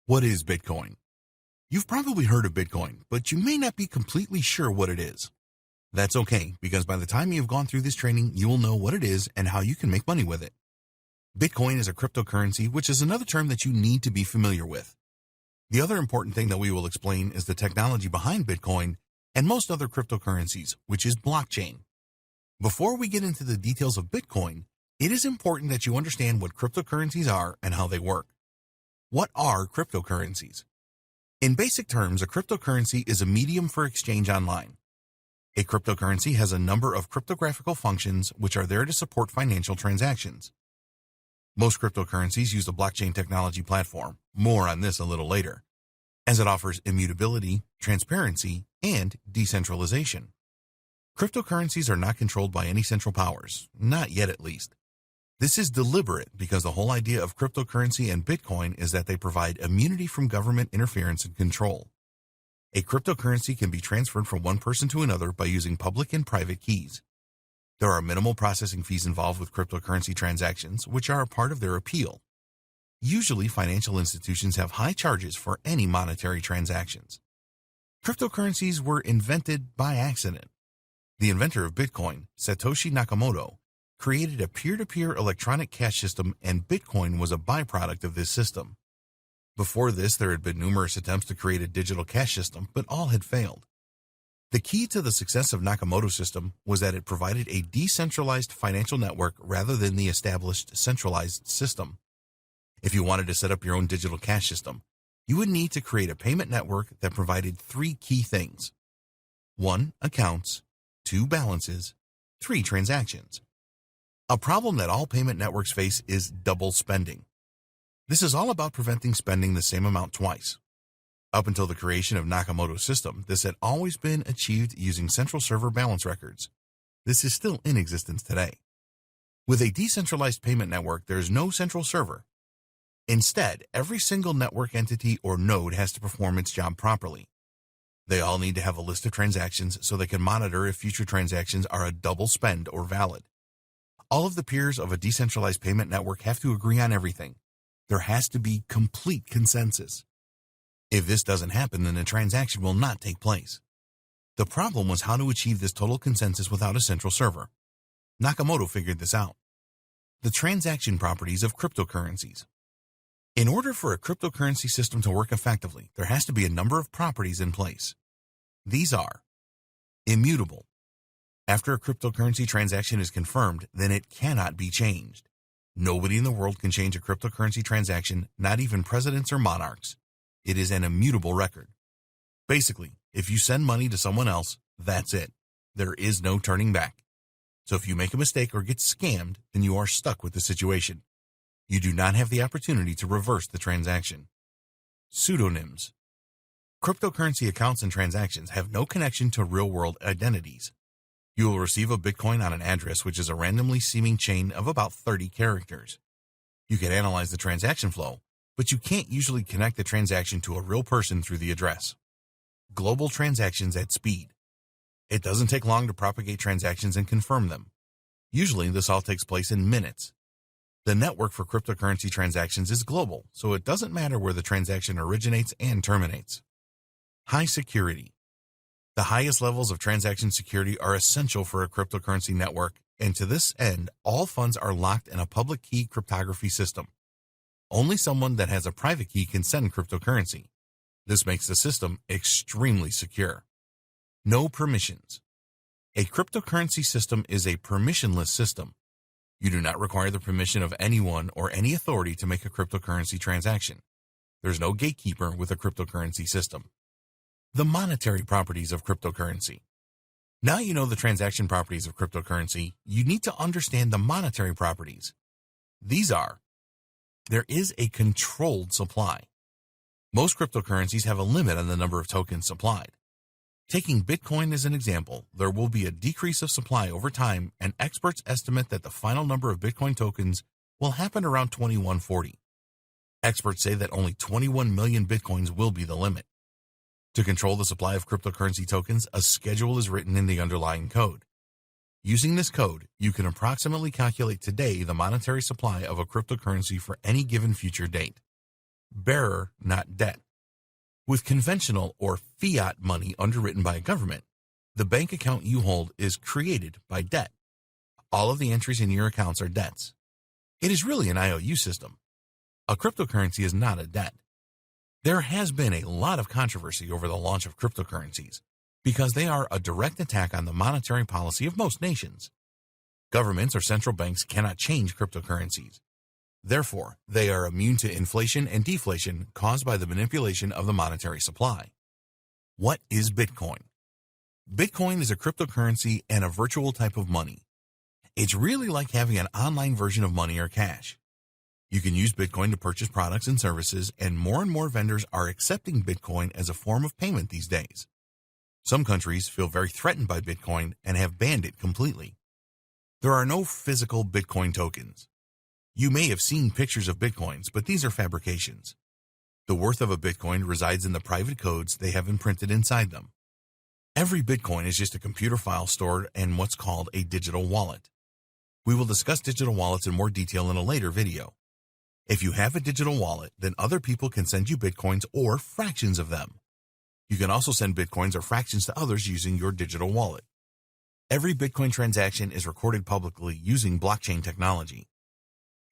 What is Bitcoin? You've probably heard of Bitcoin, but you may not be completely sure what it is. That's okay, because by the time you've gone through this training, you will know what it is and how you can make money with it. Bitcoin is a cryptocurrency, which is another term that you need to be familiar with. The other important thing that we will explain is the technology behind Bitcoin and most other cryptocurrencies, which is blockchain. Before we get into the details of Bitcoin, it is important that you understand what cryptocurrencies are and how they work. What are cryptocurrencies? In basic terms, a cryptocurrency is a medium for exchange online. A cryptocurrency has a number of cryptographic functions which are there to support financial transactions. Most cryptocurrencies use the blockchain technology platform, more on this a little later, as it offers immutability, transparency, and decentralization. Cryptocurrencies are not controlled by any central powers, not yet at least. This is deliberate because the whole idea of cryptocurrency and Bitcoin is that they provide immunity from government interference and control. A cryptocurrency can be transferred from one person to another by using public and private keys. There are minimal processing fees involved with cryptocurrency transactions, which are a part of their appeal. Usually, financial institutions have high charges for any monetary transactions. Cryptocurrencies were invented by accident. The inventor of Bitcoin, Satoshi Nakamoto, created a peer-to-peer electronic cash system, and Bitcoin was a byproduct of this system. Before this, there had been numerous attempts to create a digital cash system, but all had failed. The key to the success of Nakamoto's system was that it provided a decentralized financial network rather than the established centralized system. If you wanted to set up your own digital cash system, you would need to create a payment network that provided three key things. 1. Accounts. 2. Balances. 3. Transactions. A problem that all payment networks face is double spending. This is all about preventing spending the same amount twice. Up until the creation of Nakamoto's system, this had always been achieved using central server balance records. This is still in existence today. With a decentralized payment network, there is no central server. Instead, every single network entity or node has to perform its job properly. They all need to have a list of transactions so they can monitor if future transactions are a double spend or valid. All of the peers of a decentralized payment network have to agree on everything. There has to be complete consensus. If this doesn't happen, then the transaction will not take place. The problem was how to achieve this total consensus without a central server. Nakamoto figured this out. The transaction properties of cryptocurrencies. In order for a cryptocurrency system to work effectively, there has to be a number of properties in place. These are immutable. After a cryptocurrency transaction is confirmed, then it cannot be changed. Nobody in the world can change a cryptocurrency transaction, not even presidents or monarchs. It is an immutable record. Basically, if you send money to someone else, that's it. There is no turning back. So if you make a mistake or get scammed, then you are stuck with the situation. You do not have the opportunity to reverse the transaction. Pseudonyms. Cryptocurrency accounts and transactions have no connection to real-world identities. You will receive a Bitcoin on an address which is a randomly seeming chain of about 30 characters. You can analyze the transaction flow, but you can't usually connect the transaction to a real person through the address. Global transactions at speed. It doesn't take long to propagate transactions and confirm them. Usually, this all takes place in minutes. The network for cryptocurrency transactions is global, so it doesn't matter where the transaction originates and terminates. High security. The highest levels of transaction security are essential for a cryptocurrency network, and to this end, all funds are locked in a public key cryptography system. Only someone that has a private key can send cryptocurrency. This makes the system extremely secure. No permissions. A cryptocurrency system is a permissionless system. You do not require the permission of anyone or any authority to make a cryptocurrency transaction. There's no gatekeeper with a cryptocurrency system. The monetary properties of cryptocurrency. Now you know the transaction properties of cryptocurrency, you need to understand the monetary properties. These are: there is a controlled supply. Most cryptocurrencies have a limit on the number of tokens supplied. Taking Bitcoin as an example, there will be a decrease of supply over time, and experts estimate that the final number of Bitcoin tokens will happen around 2140. Experts say that only 21 million Bitcoins will be the limit. To control the supply of cryptocurrency tokens, a schedule is written in the underlying code. Using this code, you can approximately calculate today the monetary supply of a cryptocurrency for any given future date. bearer, not debt. With conventional or fiat money underwritten by a government, the bank account you hold is created by debt. All of the entries in your accounts are debts. It is really an IOU system. A cryptocurrency is not a debt. There has been a lot of controversy over the launch of cryptocurrencies because they are a direct attack on the monetary policy of most nations. Governments or central banks cannot change cryptocurrencies. Therefore, they are immune to inflation and deflation caused by the manipulation of the monetary supply. What is Bitcoin? Bitcoin is a cryptocurrency and a virtual type of money. It's really like having an online version of money or cash. You can use Bitcoin to purchase products and services, and more vendors are accepting Bitcoin as a form of payment these days. Some countries feel very threatened by Bitcoin and have banned it completely. There are no physical Bitcoin tokens. You may have seen pictures of Bitcoins, but these are fabrications. The worth of a Bitcoin resides in the private codes they have imprinted inside them. Every Bitcoin is just a computer file stored in what's called a digital wallet. We will discuss digital wallets in more detail in a later video. If you have a digital wallet, then other people can send you Bitcoins or fractions of them. You can also send Bitcoins or fractions to others using your digital wallet. Every Bitcoin transaction is recorded publicly using blockchain technology.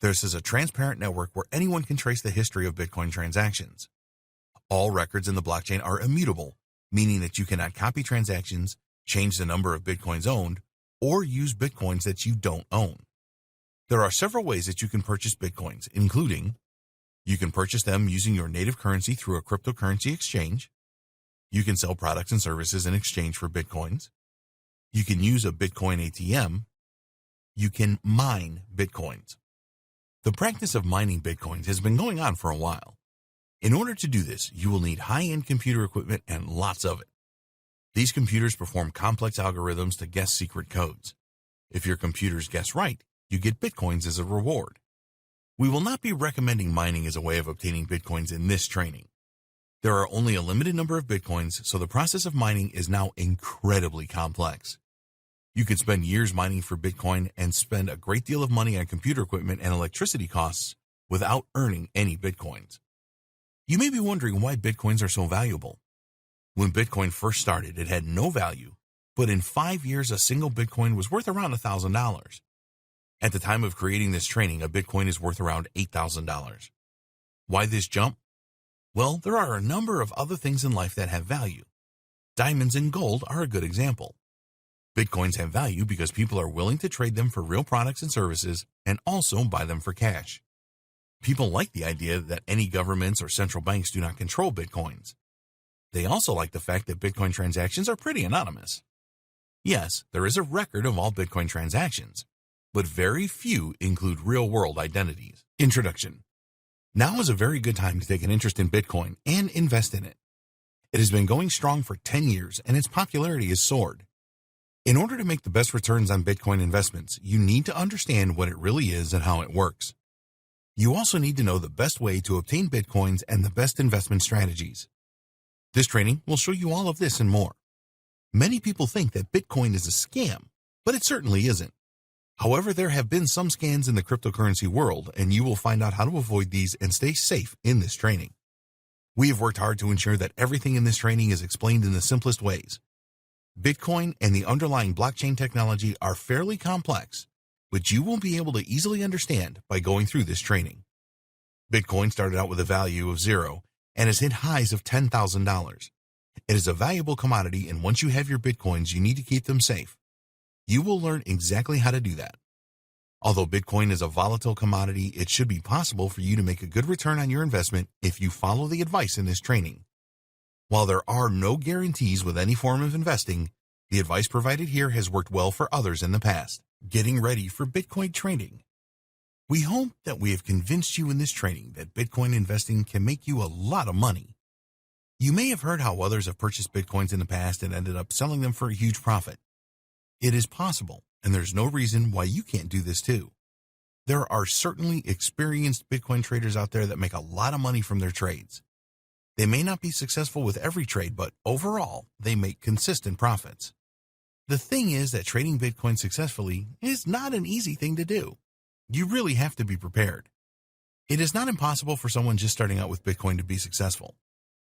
This is a transparent network where anyone can trace the history of Bitcoin transactions. All records in the blockchain are immutable, meaning that you cannot copy transactions, change the number of Bitcoins owned, or use Bitcoins that you don't own. There are several ways that you can purchase Bitcoins, including you can purchase them using your native currency through a cryptocurrency exchange. You can sell products and services in exchange for Bitcoins. You can use a Bitcoin ATM. You can mine Bitcoins. The practice of mining Bitcoins has been going on for a while. In order to do this, you will need high-end computer equipment and lots of it. These computers perform complex algorithms to guess secret codes. If your computers guess right, you get Bitcoins as a reward. We will not be recommending mining as a way of obtaining Bitcoins in this training. There are only a limited number of Bitcoins, so the process of mining is now incredibly complex. You can spend years mining for Bitcoin and spend a great deal of money on computer equipment and electricity costs without earning any Bitcoins. You may be wondering why Bitcoins are so valuable. When Bitcoin first started, it had no value, but in 5 years, a single Bitcoin was worth around $1,000. At the time of creating this training, a Bitcoin is worth around $8,000. Why this jump? Well, there are a number of other things in life that have value. Diamonds and gold are a good example. Bitcoins have value because people are willing to trade them for real products and services and also buy them for cash. People like the idea that any governments or central banks do not control Bitcoins. They also like the fact that Bitcoin transactions are pretty anonymous. Yes, there is a record of all Bitcoin transactions, but very few include real-world identities. Introduction. Now is a very good time to take an interest in Bitcoin and invest in it. It has been going strong for 10 years and its popularity has soared. In order to make the best returns on Bitcoin investments, you need to understand what it really is and how it works. You also need to know the best way to obtain Bitcoins and the best investment strategies. This training will show you all of this and more. Many people think that Bitcoin is a scam, but it certainly isn't. However, there have been some scams in the cryptocurrency world, and you will find out how to avoid these and stay safe in this training. We have worked hard to ensure that everything in this training is explained in the simplest ways. Bitcoin and the underlying blockchain technology are fairly complex, but you will be able to easily understand by going through this training. Bitcoin started out with a value of 0 and has hit highs of $10,000. It is a valuable commodity, and once you have your Bitcoins, you need to keep them safe. You will learn exactly how to do that. Although Bitcoin is a volatile commodity, it should be possible for you to make a good return on your investment if you follow the advice in this training. While there are no guarantees with any form of investing, the advice provided here has worked well for others in the past. Getting ready for Bitcoin trading. We hope that we have convinced you in this training that Bitcoin investing can make you a lot of money. You may have heard how others have purchased Bitcoins in the past and ended up selling them for a huge profit. It is possible, and there's no reason why you can't do this too. There are certainly experienced Bitcoin traders out there that make a lot of money from their trades. They may not be successful with every trade, but overall, they make consistent profits. The thing is that trading Bitcoin successfully is not an easy thing to do. You really have to be prepared. It is not impossible for someone just starting out with Bitcoin to be successful,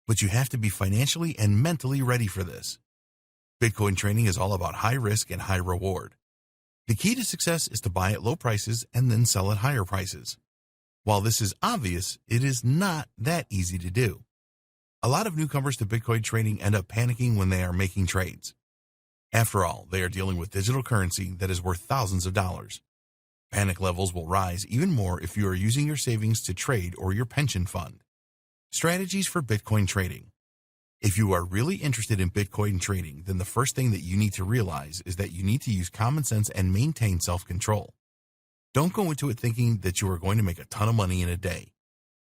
but you have to be financially and mentally ready for this. Bitcoin trading is all about high risk and high reward. The key to success is to buy at low prices and then sell at higher prices. While this is obvious, it is not that easy to do. A lot of newcomers to Bitcoin trading end up panicking when they are making trades. After all, they are dealing with digital currency that is worth thousands of dollars. Panic levels will rise even more if you are using your savings to trade or your pension fund. Strategies for Bitcoin trading. If you are really interested in Bitcoin trading, then the first thing that you need to realize is that you need to use common sense and maintain self-control. Don't go into it thinking that you are going to make a ton of money in a day.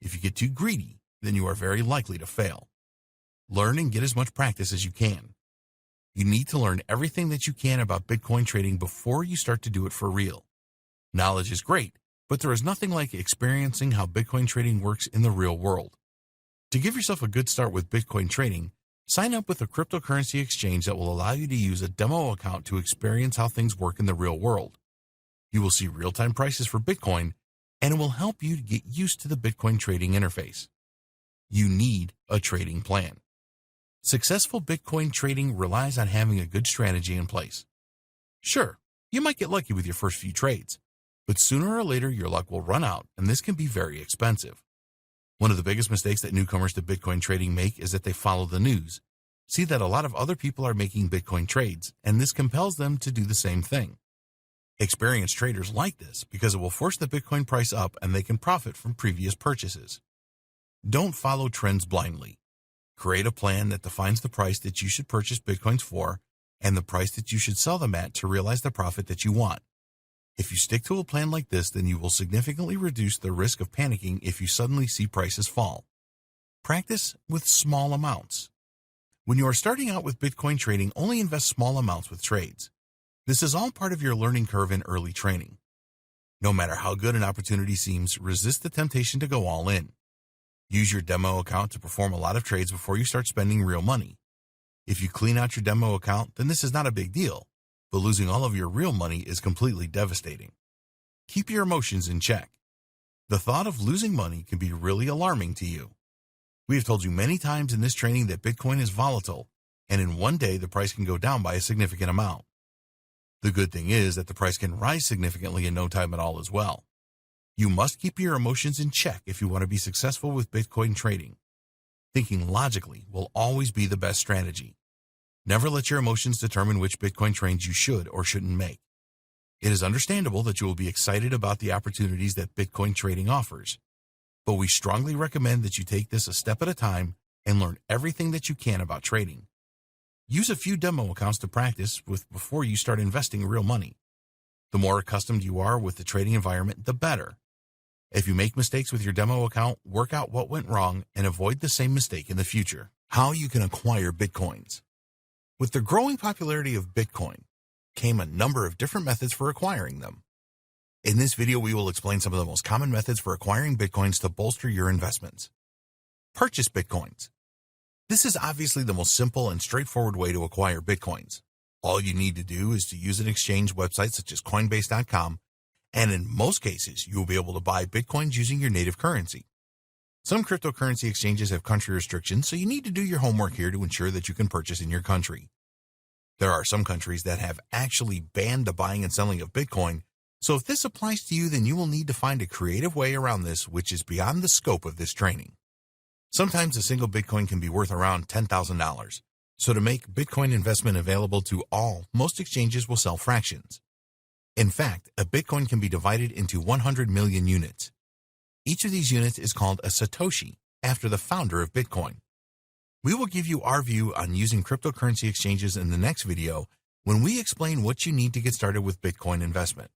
If you get too greedy, then you are very likely to fail. Learn and get as much practice as you can. You need to learn everything that you can about Bitcoin trading before you start to do it for real. Knowledge is great, but there is nothing like experiencing how Bitcoin trading works in the real world. To give yourself a good start with Bitcoin trading, sign up with a cryptocurrency exchange that will allow you to use a demo account to experience how things work in the real world. You will see real-time prices for Bitcoin, and it will help you to get used to the Bitcoin trading interface. You need a trading plan. Successful Bitcoin trading relies on having a good strategy in place. Sure, you might get lucky with your first few trades, but sooner or later your luck will run out, and this can be very expensive. One of the biggest mistakes that newcomers to Bitcoin trading make is that they follow the news, see that a lot of other people are making Bitcoin trades, and this compels them to do the same thing. Experienced traders like this because it will force the Bitcoin price up and they can profit from previous purchases. Don't follow trends blindly. Create a plan that defines the price that you should purchase Bitcoins for and the price that you should sell them at to realize the profit that you want. If you stick to a plan like this, then you will significantly reduce the risk of panicking if you suddenly see prices fall. Practice with small amounts. When you are starting out with Bitcoin trading, only invest small amounts with trades. This is all part of your learning curve in early training. No matter how good an opportunity seems, resist the temptation to go all in. Use your demo account to perform a lot of trades before you start spending real money. If you clean out your demo account, then this is not a big deal, but losing all of your real money is completely devastating. Keep your emotions in check. The thought of losing money can be really alarming to you. We have told you many times in this training that Bitcoin is volatile, and in one day the price can go down by a significant amount. The good thing is that the price can rise significantly in no time at all as well. You must keep your emotions in check if you want to be successful with Bitcoin trading. Thinking logically will always be the best strategy. Never let your emotions determine which Bitcoin trades you should or shouldn't make. It is understandable that you will be excited about the opportunities that Bitcoin trading offers, but we strongly recommend that you take this a step at a time and learn everything that you can about trading. Use a few demo accounts to practice with before you start investing real money. The more accustomed you are with the trading environment, the better. If you make mistakes with your demo account, work out what went wrong and avoid the same mistake in the future. How you can acquire Bitcoins. With the growing popularity of Bitcoin came a number of different methods for acquiring them. In this video, we will explain some of the most common methods for acquiring Bitcoins to bolster your investments. Purchase Bitcoins. This is obviously the most simple and straightforward way to acquire Bitcoins. All you need to do is to use an exchange website such as Coinbase.com, and in most cases, you will be able to buy Bitcoins using your native currency. Some cryptocurrency exchanges have country restrictions, so you need to do your homework here to ensure that you can purchase in your country. There are some countries that have actually banned the buying and selling of Bitcoin, so if this applies to you, then you will need to find a creative way around this, which is beyond the scope of this training. Sometimes a single Bitcoin can be worth around $10,000, so to make Bitcoin investment available to all, most exchanges will sell fractions. In fact, a Bitcoin can be divided into 100 million units. Each of these units is called a Satoshi, after the founder of Bitcoin. We will give you our view on using cryptocurrency exchanges in the next video when we explain what you need to get started with Bitcoin investment.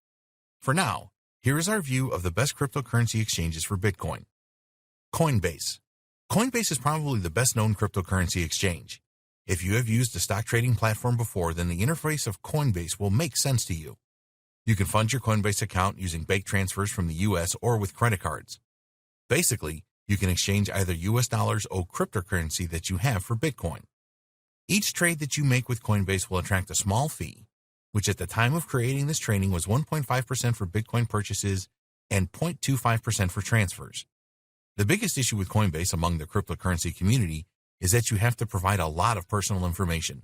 For now, here is our view of the best cryptocurrency exchanges for Bitcoin. Coinbase. Coinbase is probably the best-known cryptocurrency exchange. If you have used a stock trading platform before, then the interface of Coinbase will make sense to you. You can fund your Coinbase account using bank transfers from the US or with credit cards. Basically, you can exchange either US dollars or cryptocurrency that you have for Bitcoin. Each trade that you make with Coinbase will attract a small fee, which at the time of creating this training was 1.5% for Bitcoin purchases and 0.25% for transfers. The biggest issue with Coinbase among the cryptocurrency community is that you have to provide a lot of personal information.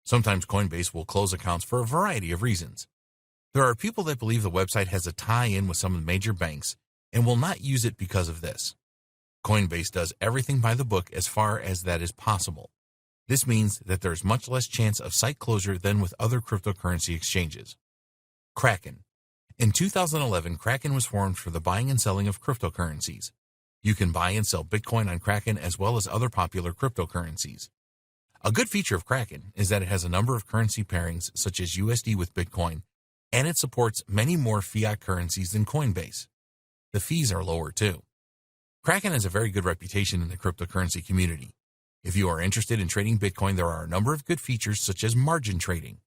Sometimes Coinbase will close accounts for a variety of reasons. There are people that believe the website has a tie-in with some of the major banks and will not use it because of this. Coinbase does everything by the book as far as that is possible. This means that there is much less chance of site closure than with other cryptocurrency exchanges. Kraken. In 2011, Kraken was formed for the buying and selling of cryptocurrencies. You can buy and sell Bitcoin on Kraken as well as other popular cryptocurrencies. A good feature of Kraken is that it has a number of currency pairings such as USD with Bitcoin, and it supports many more fiat currencies than Coinbase. The fees are lower too. Kraken has a very good reputation in the cryptocurrency community. If you are interested in trading Bitcoin, there are a number of good features such as margin trading.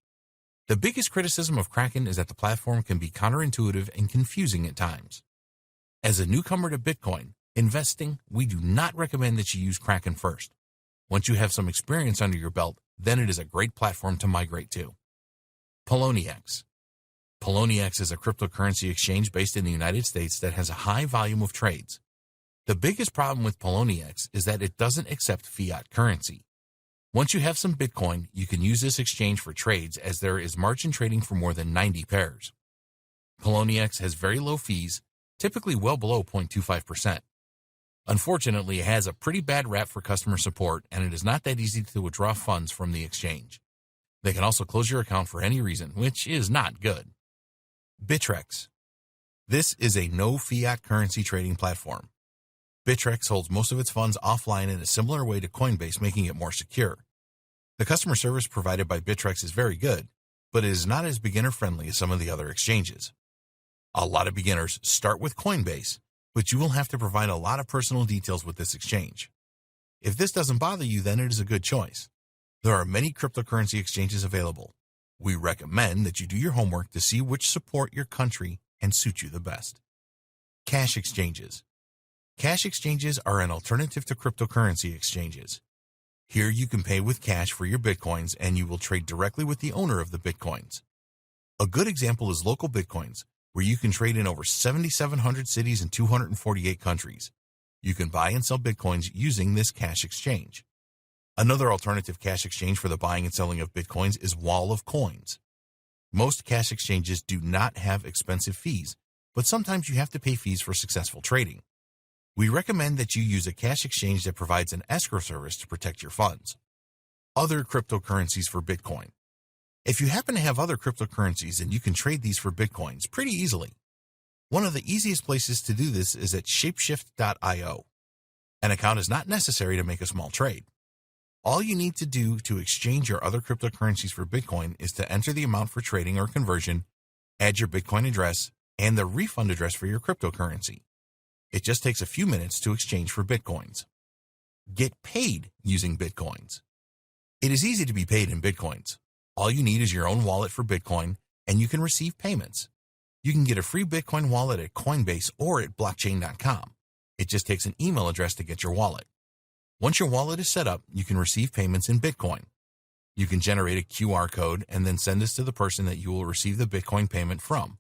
The biggest criticism of Kraken is that the platform can be counterintuitive and confusing at times. As a newcomer to Bitcoin investing, we do not recommend that you use Kraken first. Once you have some experience under your belt, then it is a great platform to migrate to. Poloniex. Poloniex is a cryptocurrency exchange based in the United States that has a high volume of trades. The biggest problem with Poloniex is that it doesn't accept fiat currency. Once you have some Bitcoin, you can use this exchange for trades as there is margin trading for more than 90 pairs. Poloniex has very low fees, typically well below 0.25%. Unfortunately, it has a pretty bad rap for customer support, and it is not that easy to withdraw funds from the exchange. They can also close your account for any reason, which is not good. Bittrex. This is a no fiat currency trading platform. Bittrex holds most of its funds offline in a similar way to Coinbase, making it more secure. The customer service provided by Bittrex is very good, but it is not as beginner-friendly as some of the other exchanges. A lot of beginners start with Coinbase, but you will have to provide a lot of personal details with this exchange. If this doesn't bother you, then it is a good choice. There are many cryptocurrency exchanges available. We recommend that you do your homework to see which support your country and suit you the best. Cash exchanges. Cash exchanges are an alternative to cryptocurrency exchanges. Here you can pay with cash for your Bitcoins and you will trade directly with the owner of the Bitcoins. A good example is Local Bitcoins, where you can trade in over 7,700 cities in 248 countries. You can buy and sell Bitcoins using this cash exchange. Another alternative cash exchange for the buying and selling of Bitcoins is Wall of Coins. Most cash exchanges do not have expensive fees, but sometimes you have to pay fees for successful trading. We recommend that you use a cash exchange that provides an escrow service to protect your funds. Other cryptocurrencies for Bitcoin. If you happen to have other cryptocurrencies, then you can trade these for Bitcoins pretty easily. One of the easiest places to do this is at shapeshift.io. An account is not necessary to make a small trade. All you need to do to exchange your other cryptocurrencies for Bitcoin is to enter the amount for trading or conversion, add your Bitcoin address, and the refund address for your cryptocurrency. It just takes a few minutes to exchange for Bitcoins. Get paid using Bitcoins. It is easy to be paid in Bitcoins. All you need is your own wallet for Bitcoin, and you can receive payments. You can get a free Bitcoin wallet at Coinbase or at blockchain.com. It just takes an email address to get your wallet. Once your wallet is set up, you can receive payments in Bitcoin. You can generate a QR code and then send this to the person that you will receive the Bitcoin payment from.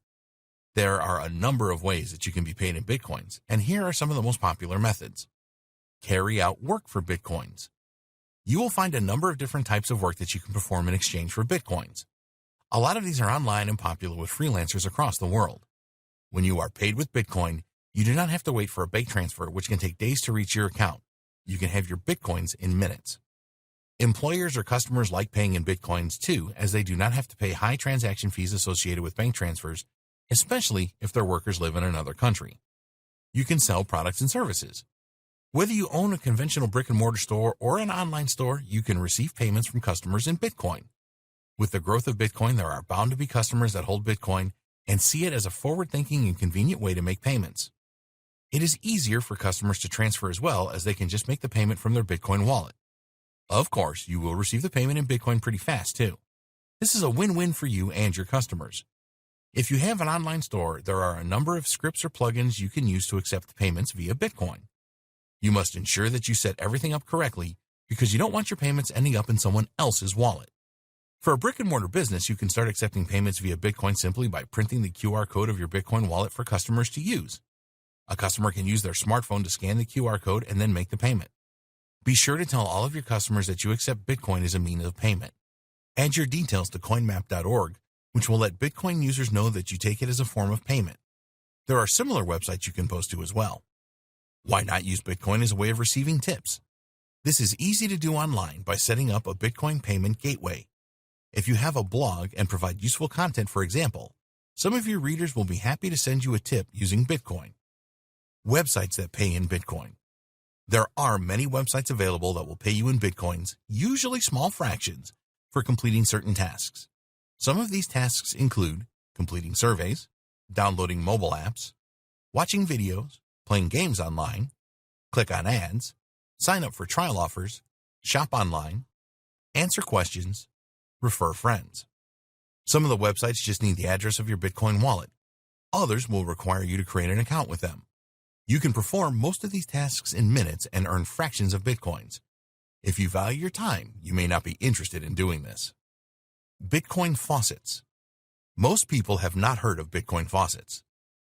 There are a number of ways that you can be paid in Bitcoins, and here are some of the most popular methods. Carry out work for Bitcoins. You will find a number of different types of work that you can perform in exchange for Bitcoins. A lot of these are online and popular with freelancers across the world. When you are paid with Bitcoin, you do not have to wait for a bank transfer, which can take days to reach your account. You can have your Bitcoins in minutes. Employers or customers like paying in Bitcoins too, as they do not have to pay high transaction fees associated with bank transfers, especially if their workers live in another country. You can sell products and services. Whether you own a conventional brick-and-mortar store or an online store, you can receive payments from customers in Bitcoin. With the growth of Bitcoin, there are bound to be customers that hold Bitcoin and see it as a forward-thinking and convenient way to make payments. It is easier for customers to transfer as well, as they can just make the payment from their Bitcoin wallet. Of course, you will receive the payment in Bitcoin pretty fast too. This is a win-win for you and your customers. If you have an online store, there are a number of scripts or plugins you can use to accept payments via Bitcoin. You must ensure that you set everything up correctly because you don't want your payments ending up in someone else's wallet. For a brick-and-mortar business, you can start accepting payments via Bitcoin simply by printing the QR code of your Bitcoin wallet for customers to use. A customer can use their smartphone to scan the QR code and then make the payment. Be sure to tell all of your customers that you accept Bitcoin as a means of payment. Add your details to coinmap.org, which will let Bitcoin users know that you take it as a form of payment. There are similar websites you can post to as well. Why not use Bitcoin as a way of receiving tips? This is easy to do online by setting up a Bitcoin payment gateway. If you have a blog and provide useful content, for example, some of your readers will be happy to send you a tip using Bitcoin. Websites that pay in Bitcoin. There are many websites available that will pay you in Bitcoins, usually small fractions, for completing certain tasks. Some of these tasks include completing surveys, downloading mobile apps, watching videos, playing games online, click on ads, sign up for trial offers, shop online, answer questions, refer friends. Some of the websites just need the address of your Bitcoin wallet. Others will require you to create an account with them. You can perform most of these tasks in minutes and earn fractions of Bitcoins. If you value your time, you may not be interested in doing this. Bitcoin faucets. Most people have not heard of Bitcoin faucets.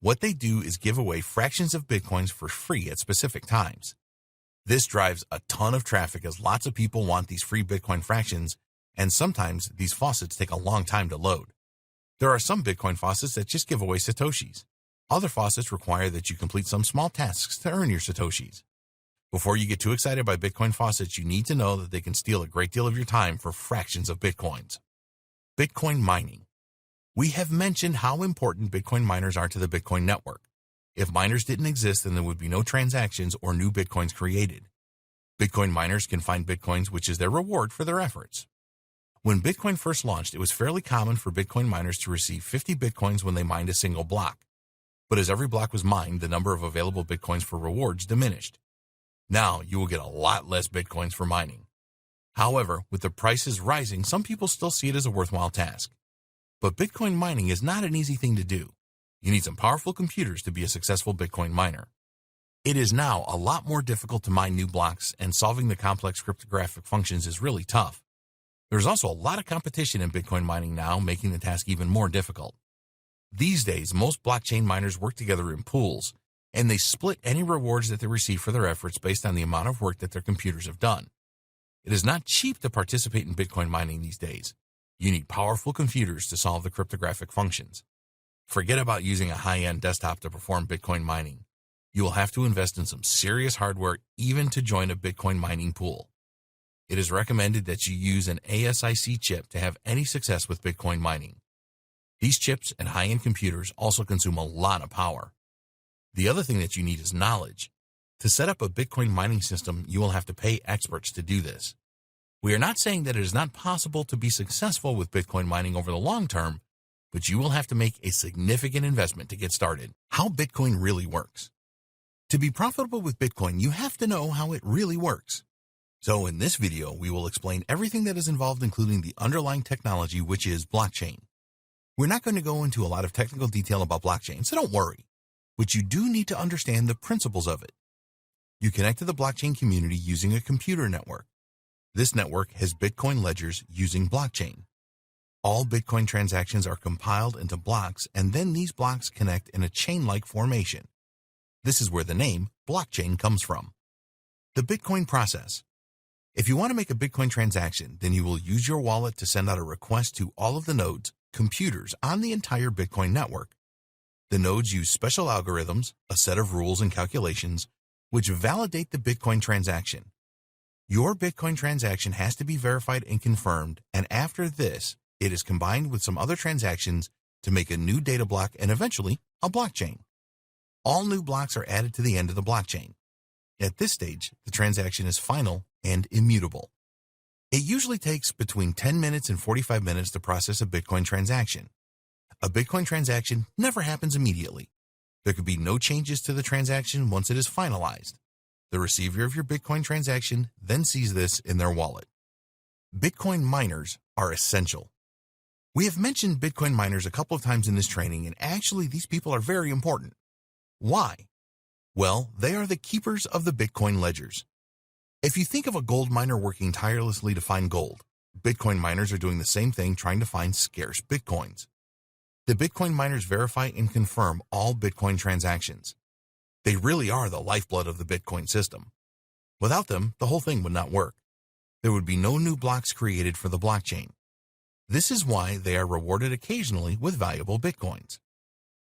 What they do is give away fractions of Bitcoins for free at specific times. This drives a ton of traffic as lots of people want these free Bitcoin fractions, and sometimes these faucets take a long time to load. There are some Bitcoin faucets that just give away Satoshis. Other faucets require that you complete some small tasks to earn your Satoshis. Before you get too excited by Bitcoin faucets, you need to know that they can steal a great deal of your time for fractions of Bitcoins. Bitcoin mining. We have mentioned how important Bitcoin miners are to the Bitcoin network. If miners didn't exist, then there would be no transactions or new Bitcoins created. Bitcoin miners can find Bitcoins, which is their reward for their efforts. When Bitcoin first launched, it was fairly common for Bitcoin miners to receive 50 Bitcoins when they mined a single block. But as every block was mined, the number of available Bitcoins for rewards diminished. Now you will get a lot less Bitcoins for mining. However, with the prices rising, some people still see it as a worthwhile task. But Bitcoin mining is not an easy thing to do. You need some powerful computers to be a successful Bitcoin miner. It is now a lot more difficult to mine new blocks, and solving the complex cryptographic functions is really tough. There's also a lot of competition in Bitcoin mining now, making the task even more difficult. These days, most blockchain miners work together in pools, and they split any rewards that they receive for their efforts based on the amount of work that their computers have done. It is not cheap to participate in Bitcoin mining these days. You need powerful computers to solve the cryptographic functions. Forget about using a high-end desktop to perform Bitcoin mining. You will have to invest in some serious hardware even to join a Bitcoin mining pool. It is recommended that you use an ASIC chip to have any success with Bitcoin mining. These chips and high-end computers also consume a lot of power. The other thing that you need is knowledge. To set up a Bitcoin mining system, you will have to pay experts to do this. We are not saying that it is not possible to be successful with Bitcoin mining over the long term, but you will have to make a significant investment to get started. How Bitcoin really works. To be profitable with Bitcoin, you have to know how it really works. So in this video, we will explain everything that is involved, including the underlying technology, which is blockchain. We're not going to go into a lot of technical detail about blockchain, so don't worry. But you do need to understand the principles of it. You connect to the blockchain community using a computer network. This network has Bitcoin ledgers using blockchain. All Bitcoin transactions are compiled into blocks, and then these blocks connect in a chain-like formation. This is where the name blockchain comes from. The Bitcoin process. If you want to make a Bitcoin transaction, then you will use your wallet to send out a request to all of the nodes, computers on the entire Bitcoin network. The nodes use special algorithms, a set of rules and calculations, which validate the Bitcoin transaction. Your Bitcoin transaction has to be verified and confirmed, and after this, it is combined with some other transactions to make a new data block and eventually a blockchain. All new blocks are added to the end of the blockchain. At this stage, the transaction is final and immutable. It usually takes between 10 minutes and 45 minutes to process a Bitcoin transaction. A Bitcoin transaction never happens immediately. There could be no changes to the transaction once it is finalized. The receiver of your Bitcoin transaction then sees this in their wallet. Bitcoin miners are essential. We have mentioned Bitcoin miners a couple of times in this training, and actually these people are very important. Why? Well, they are the keepers of the Bitcoin ledgers. If you think of a gold miner working tirelessly to find gold, Bitcoin miners are doing the same thing, trying to find scarce Bitcoins. The Bitcoin miners verify and confirm all Bitcoin transactions. They really are the lifeblood of the Bitcoin system. Without them, the whole thing would not work. There would be no new blocks created for the blockchain. This is why they are rewarded occasionally with valuable Bitcoins.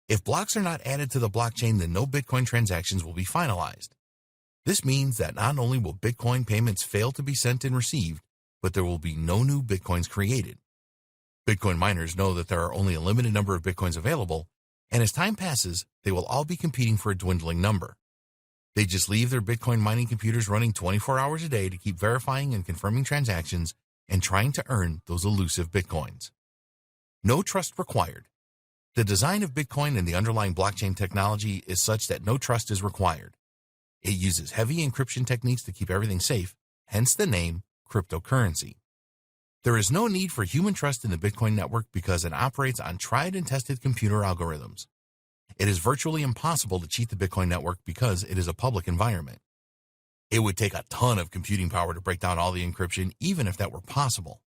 If blocks are not added to the blockchain, then no Bitcoin transactions will be finalized. This means that not only will Bitcoin payments fail to be sent and received, but there will be no new Bitcoins created. Bitcoin miners know that there are only a limited number of Bitcoins available, and as time passes, they will all be competing for a dwindling number. They just leave their Bitcoin mining computers running 24 hours a day to keep verifying and confirming transactions and trying to earn those elusive Bitcoins. No trust required. The design of Bitcoin and the underlying blockchain technology is such that no trust is required. It uses heavy encryption techniques to keep everything safe, hence the name cryptocurrency. There is no need for human trust in the Bitcoin network because it operates on tried and tested computer algorithms. It is virtually impossible to cheat the Bitcoin network because it is a public environment. It would take a ton of computing power to break down all the encryption, even if that were possible.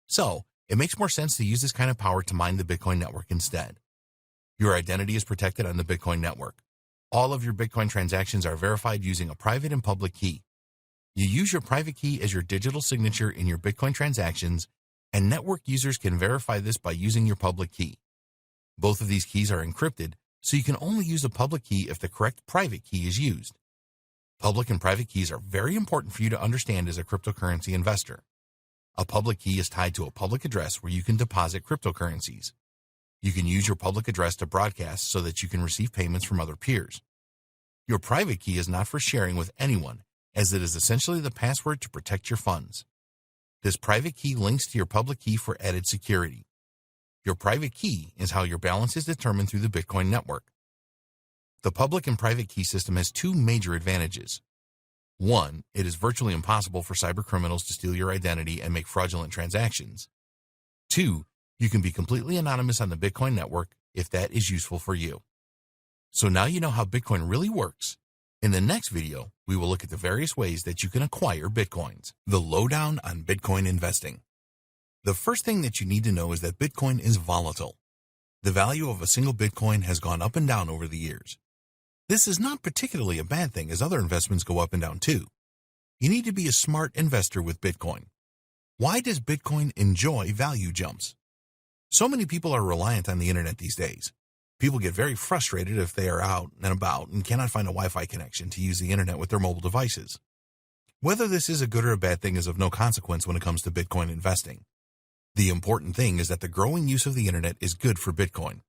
So, it makes more sense to use this kind of power to mine the Bitcoin network instead. Your identity is protected on the Bitcoin network. All of your Bitcoin transactions are verified using a private and public key. You use your private key as your digital signature in your Bitcoin transactions, and network users can verify this by using your public key. Both of these keys are encrypted, so you can only use the public key if the correct private key is used. Public and private keys are very important for you to understand as a cryptocurrency investor. A public key is tied to a public address where you can deposit cryptocurrencies. You can use your public address to broadcast so that you can receive payments from other peers. Your private key is not for sharing with anyone, as it is essentially the password to protect your funds. This private key links to your public key for added security. Your private key is how your balance is determined through the Bitcoin network. The public and private key system has two major advantages. One, it is virtually impossible for cybercriminals to steal your identity and make fraudulent transactions. Two, you can be completely anonymous on the Bitcoin network if that is useful for you. So now you know how Bitcoin really works. In the next video, we will look at the various ways that you can acquire Bitcoins. The lowdown on Bitcoin investing. The first thing that you need to know is that Bitcoin is volatile. The value of a single Bitcoin has gone up and down over the years. This is not particularly a bad thing, as other investments go up and down too. You need to be a smart investor with Bitcoin. Why does Bitcoin enjoy value jumps? So many people are reliant on the internet these days. People get very frustrated if they are out and about and cannot find a Wi-Fi connection to use the internet with their mobile devices. Whether this is a good or a bad thing is of no consequence when it comes to Bitcoin investing. The important thing is that the growing use of the internet is good for Bitcoin.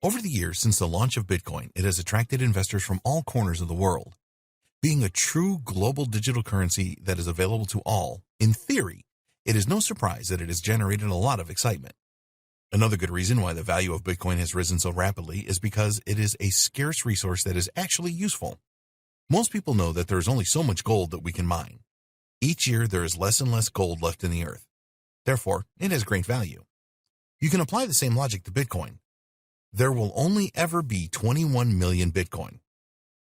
Over the years since the launch of Bitcoin, it has attracted investors from all corners of the world. Being a true global digital currency that is available to all, in theory, it is no surprise that it has generated a lot of excitement. Another good reason why the value of Bitcoin has risen so rapidly is because it is a scarce resource that is actually useful. Most people know that there is only so much gold that we can mine. Each year there is less and less gold left in the earth. Therefore, it has great value. You can apply the same logic to Bitcoin. There will only ever be 21 million Bitcoin.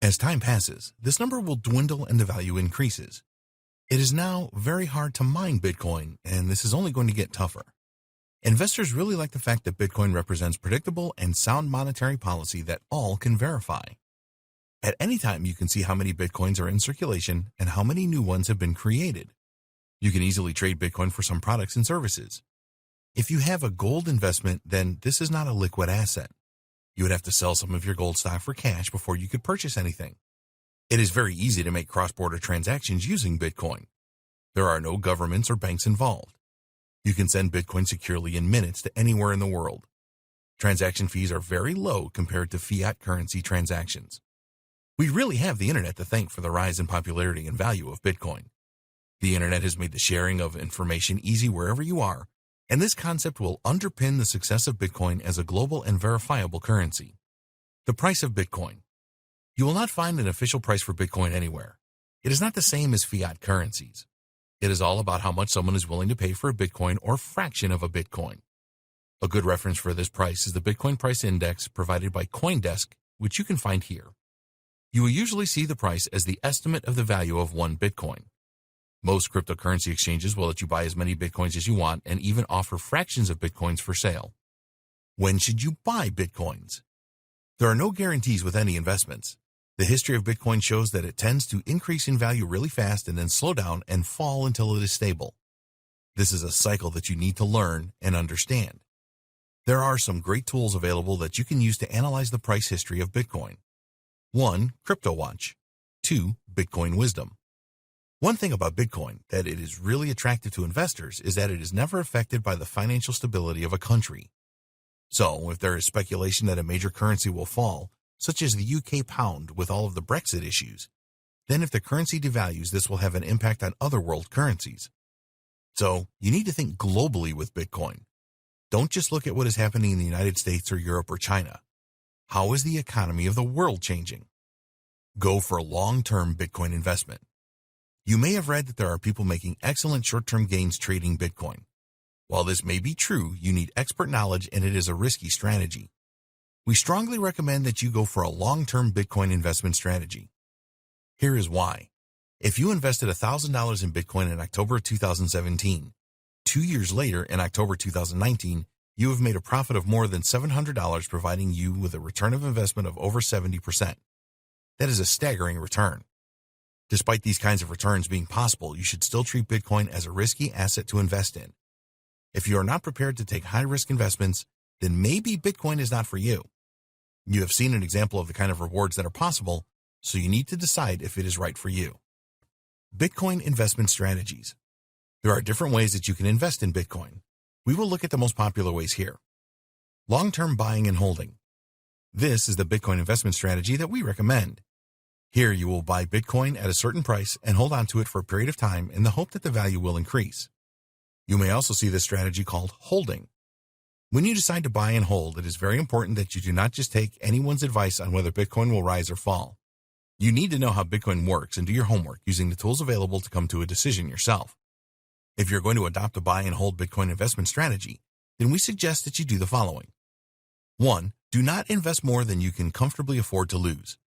As time passes, this number will dwindle and the value increases. It is now very hard to mine Bitcoin, and this is only going to get tougher. Investors really like the fact that Bitcoin represents predictable and sound monetary policy that all can verify. At any time, you can see how many Bitcoins are in circulation and how many new ones have been created. You can easily trade Bitcoin for some products and services. If you have a gold investment, then this is not a liquid asset. You would have to sell some of your gold stock for cash before you could purchase anything. It is very easy to make cross-border transactions using Bitcoin. There are no governments or banks involved. You can send Bitcoin securely in minutes to anywhere in the world. Transaction fees are very low compared to fiat currency transactions. We really have the internet to thank for the rise in popularity and value of Bitcoin. The internet has made the sharing of information easy wherever you are, and this concept will underpin the success of Bitcoin as a global and verifiable currency. The price of Bitcoin. You will not find an official price for Bitcoin anywhere. It is not the same as fiat currencies. It is all about how much someone is willing to pay for a Bitcoin or fraction of a Bitcoin. A good reference for this price is the Bitcoin price index provided by CoinDesk, which you can find here. You will usually see the price as the estimate of the value of one Bitcoin. Most cryptocurrency exchanges will let you buy as many Bitcoins as you want and even offer fractions of Bitcoins for sale. When should you buy Bitcoins? There are no guarantees with any investments. The history of Bitcoin shows that it tends to increase in value really fast and then slow down and fall until it is stable. This is a cycle that you need to learn and understand. There are some great tools available that you can use to analyze the price history of Bitcoin. 1. CryptoWatch. 2. Bitcoin Wisdom. One thing about Bitcoin that it is really attractive to investors is that it is never affected by the financial stability of a country. So, if there is speculation that a major currency will fall, such as the UK pound with all of the Brexit issues, then if the currency devalues, this will have an impact on other world currencies. So, you need to think globally with Bitcoin. Don't just look at what is happening in the United States or Europe or China. How is the economy of the world changing? Go for long-term Bitcoin investment. You may have read that there are people making excellent short-term gains trading Bitcoin. While this may be true, you need expert knowledge and it is a risky strategy. We strongly recommend that you go for a long-term Bitcoin investment strategy. Here is why. If you invested $1,000 in Bitcoin in October 2017, 2 years later in October 2019, you have made a profit of more than $700, providing you with a return of investment of over 70%. That is a staggering return. Despite these kinds of returns being possible, you should still treat Bitcoin as a risky asset to invest in. If you are not prepared to take high-risk investments, then maybe Bitcoin is not for you. You have seen an example of the kind of rewards that are possible, so you need to decide if it is right for you. Bitcoin investment strategies. There are different ways that you can invest in Bitcoin. We will look at the most popular ways here. Long-term buying and holding. This is the Bitcoin investment strategy that we recommend. Here you will buy Bitcoin at a certain price and hold on to it for a period of time in the hope that the value will increase. You may also see this strategy called holding. When you decide to buy and hold, it is very important that you do not just take anyone's advice on whether Bitcoin will rise or fall. You need to know how Bitcoin works and do your homework using the tools available to come to a decision yourself. If you're going to adopt a buy and hold Bitcoin investment strategy, then we suggest that you do the following. 1. Do not invest more than you can comfortably afford to lose.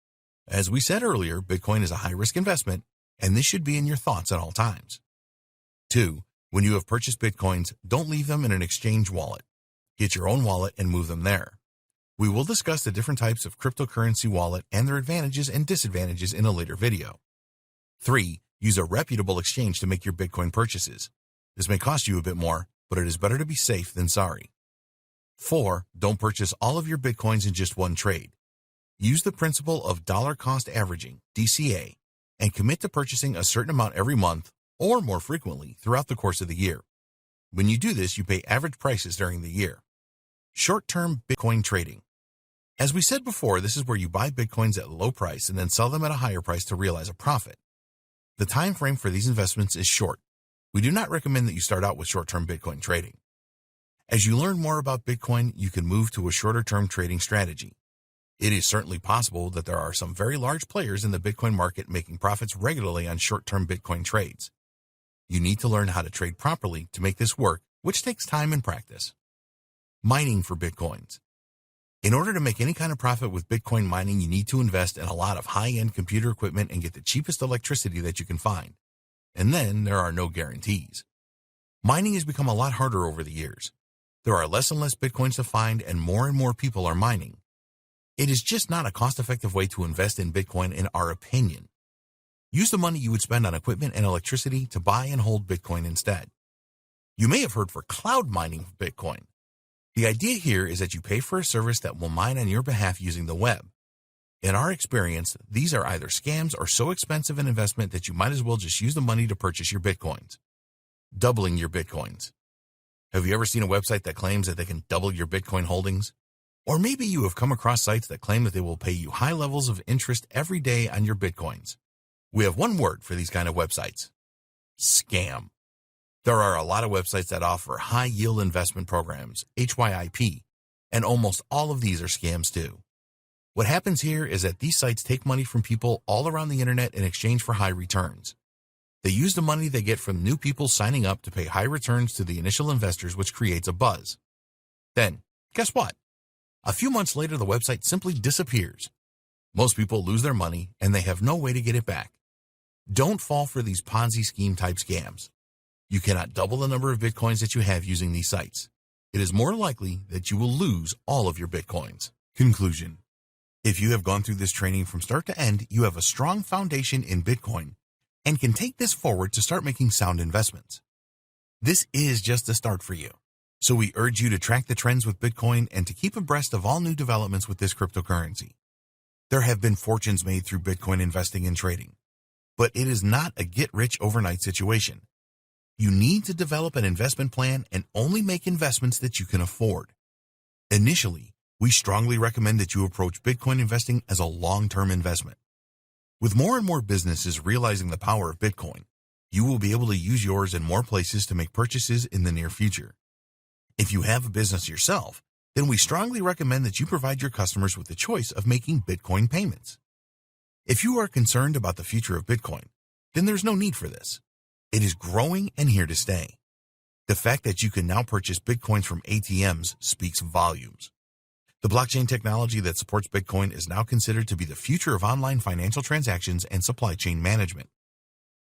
As we said earlier, Bitcoin is a high-risk investment, and this should be in your thoughts at all times. 2. When you have purchased Bitcoins, don't leave them in an exchange wallet. Get your own wallet and move them there. We will discuss the different types of cryptocurrency wallet and their advantages and disadvantages in a later video. 3. Use a reputable exchange to make your Bitcoin purchases. This may cost you a bit more, but it is better to be safe than sorry. 4. Don't purchase all of your Bitcoins in just one trade. Use the principle of dollar cost averaging, DCA, and commit to purchasing a certain amount every month or more frequently throughout the course of the year. When you do this, you pay average prices during the year. Short-term Bitcoin trading. As we said before, this is where you buy Bitcoins at a low price and then sell them at a higher price to realize a profit. The time frame for these investments is short. We do not recommend that you start out with short-term Bitcoin trading. As you learn more about Bitcoin, you can move to a shorter-term trading strategy. It is certainly possible that there are some very large players in the Bitcoin market making profits regularly on short-term Bitcoin trades. You need to learn how to trade properly to make this work, which takes time and practice. Mining for Bitcoins. In order to make any kind of profit with Bitcoin mining, you need to invest in a lot of high-end computer equipment and get the cheapest electricity that you can find. And then there are no guarantees. Mining has become a lot harder over the years. There are less and less Bitcoins to find and more people are mining. It is just not a cost-effective way to invest in Bitcoin in our opinion. Use the money you would spend on equipment and electricity to buy and hold Bitcoin instead. You may have heard for cloud mining for Bitcoin. The idea here is that you pay for a service that will mine on your behalf using the web. In our experience, these are either scams or so expensive an investment that you might as well just use the money to purchase your Bitcoins. Doubling your Bitcoins. Have you ever seen a website that claims that they can double your Bitcoin holdings? Or maybe you have come across sites that claim that they will pay you high levels of interest every day on your Bitcoins. We have one word for these kind of websites. Scam. There are a lot of websites that offer high-yield investment programs, HYIP, and almost all of these are scams too. What happens here is that these sites take money from people all around the internet in exchange for high returns. They use the money they get from new people signing up to pay high returns to the initial investors, which creates a buzz. Then, guess what? A few months later, the website simply disappears. Most people lose their money, and they have no way to get it back. Don't fall for these Ponzi scheme type scams. You cannot double the number of Bitcoins that you have using these sites. It is more likely that you will lose all of your Bitcoins. Conclusion. If you have gone through this training from start to end, you have a strong foundation in Bitcoin and can take this forward to start making sound investments. This is just the start for you. So we urge you to track the trends with Bitcoin and to keep abreast of all new developments with this cryptocurrency. There have been fortunes made through Bitcoin investing and trading, but it is not a get-rich-overnight situation. You need to develop an investment plan and only make investments that you can afford. Initially, we strongly recommend that you approach Bitcoin investing as a long-term investment. With more and more businesses realizing the power of Bitcoin, you will be able to use yours in more places to make purchases in the near future. If you have a business yourself, then we strongly recommend that you provide your customers with the choice of making Bitcoin payments. If you are concerned about the future of Bitcoin, then there's no need for this. It is growing and here to stay. The fact that you can now purchase Bitcoins from ATMs speaks volumes. The blockchain technology that supports Bitcoin is now considered to be the future of online financial transactions and supply chain management.